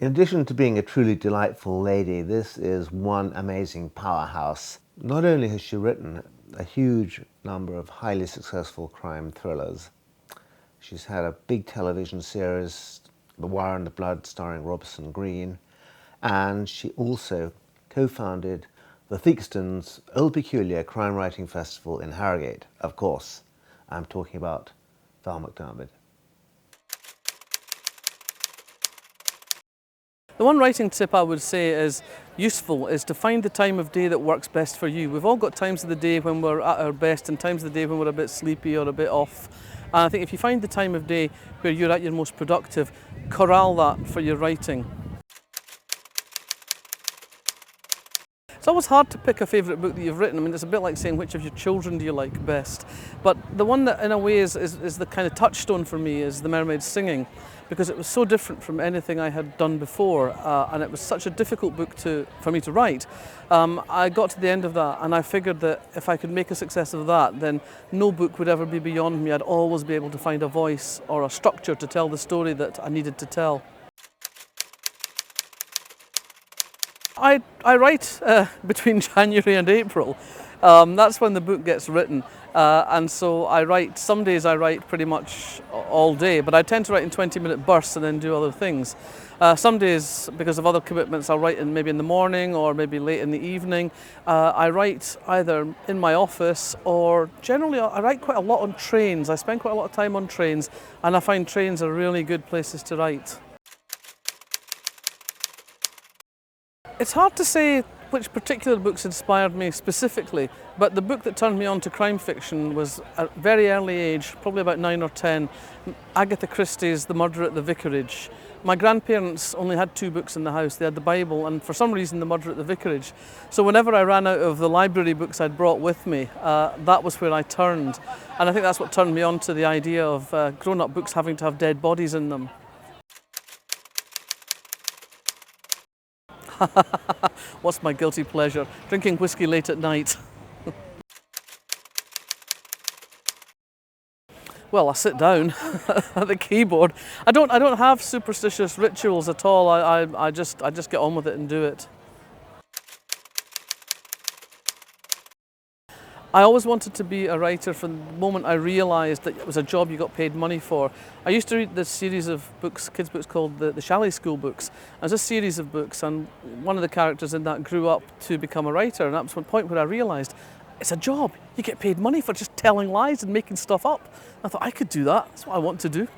In addition to being a truly delightful lady, this is one amazing powerhouse. Not only has she written a huge number of highly successful crime thrillers, she's had a big television series, The Wire and the Blood, starring Robson Green, and she also co-founded the Theakston's Old Peculier Crime Writing Festival in Harrogate. Of course, I'm talking about Val McDermid. The one writing tip I would say is useful is to find the time of day that works best for you. We've all got times of the day when we're at our best and times of the day when we're a bit sleepy or a bit off. And I think if you find the time of day where you're at your most productive, corral that for your writing. It's always hard to pick a favourite book that you've written. I mean, it's a bit like saying which of your children do you like best. But the one that in a way is the kind of touchstone for me is The Mermaid Singing, because it was so different from anything I had done before, and it was such a difficult book for me to write. I got to the end of that and I figured that if I could make a success of that, then no book would ever be beyond me. I'd always be able to find a voice or a structure to tell the story that I needed to tell. I write between January and April. That's when the book gets written, and so I write. Some days I write pretty much all day, but I tend to write in 20-minute bursts and then do other things. Some days, because of other commitments, I'll write maybe in the morning or maybe late in the evening. I write either in my office or generally I write quite a lot on trains. I spend quite a lot of time on trains, and I find trains are really good places to write. It's hard to say which particular books inspired me specifically, but the book that turned me on to crime fiction was at a very early age, probably about 9 or 10, Agatha Christie's The Murder at the Vicarage. My grandparents only had 2 books in the house. They had the Bible and for some reason The Murder at the Vicarage. So whenever I ran out of the library books I'd brought with me, that was where I turned. And I think that's what turned me on to the idea of grown-up books having to have dead bodies in them. What's my guilty pleasure? Drinking whiskey late at night. Well, I sit down at the keyboard. I don't have superstitious rituals at all. I just get on with it and do it. I always wanted to be a writer from the moment I realised that it was a job you got paid money for. I used to read this series of books, kids' books called the Chalet School books. It was a series of books, and one of the characters in that grew up to become a writer, and that was one point where I realised it's a job. You get paid money for just telling lies and making stuff up. I thought I could do that. That's what I want to do.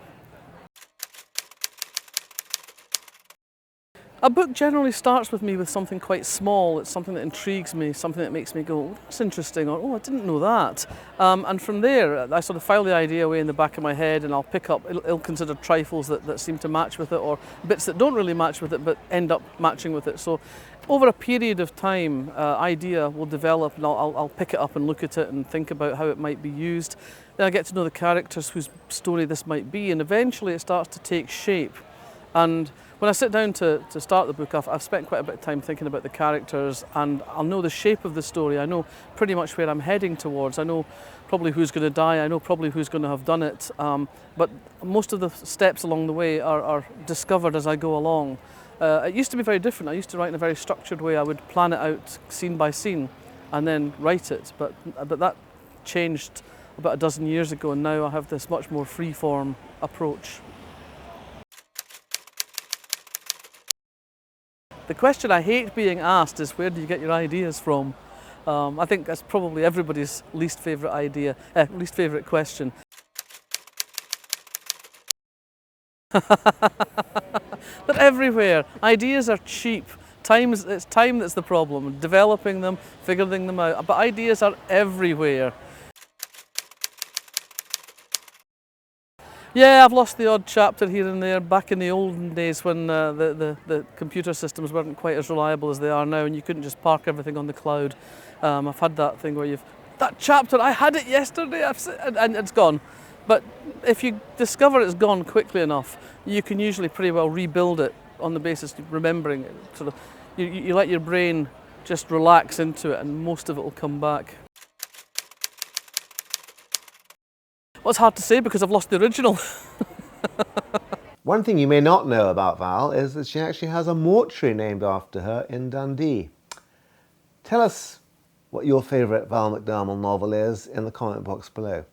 A book generally starts with me with something quite small. It's something that intrigues me, something that makes me go, oh, that's interesting, or oh, I didn't know that. And from there, I sort of file the idea away in the back of my head and I'll pick up ill-considered trifles that seem to match with it, or bits that don't really match with it but end up matching with it. So over a period of time, idea will develop and I'll pick it up and look at it and think about how it might be used. Then I get to know the characters whose story this might be, and eventually it starts to take shape. And when I sit down to start the book, I've spent quite a bit of time thinking about the characters, and I'll know the shape of the story. I know pretty much where I'm heading towards. I know probably who's going to die. I know probably who's going to have done it. But most of the steps along the way are discovered as I go along. It used to be very different. I used to write in a very structured way. I would plan it out scene by scene and then write it. But that changed about a dozen years ago, and now I have this much more free-form approach. The question I hate being asked is, where do you get your ideas from? I think that's probably everybody's least favourite question. They're everywhere. Ideas are cheap. It's time that's the problem. Developing them, figuring them out. But ideas are everywhere. Yeah, I've lost the odd chapter here and there. Back in the olden days when the computer systems weren't quite as reliable as they are now, and you couldn't just park everything on the cloud. I've had that thing where that chapter, I had it yesterday, and it's gone. But if you discover it's gone quickly enough, you can usually pretty well rebuild it on the basis of remembering it. Sort of, you let your brain just relax into it, and most of it will come back. Well, it's hard to say because I've lost the original. One thing you may not know about Val is that she actually has a mortuary named after her in Dundee. Tell us what your favourite Val McDermid novel is in the comment box below.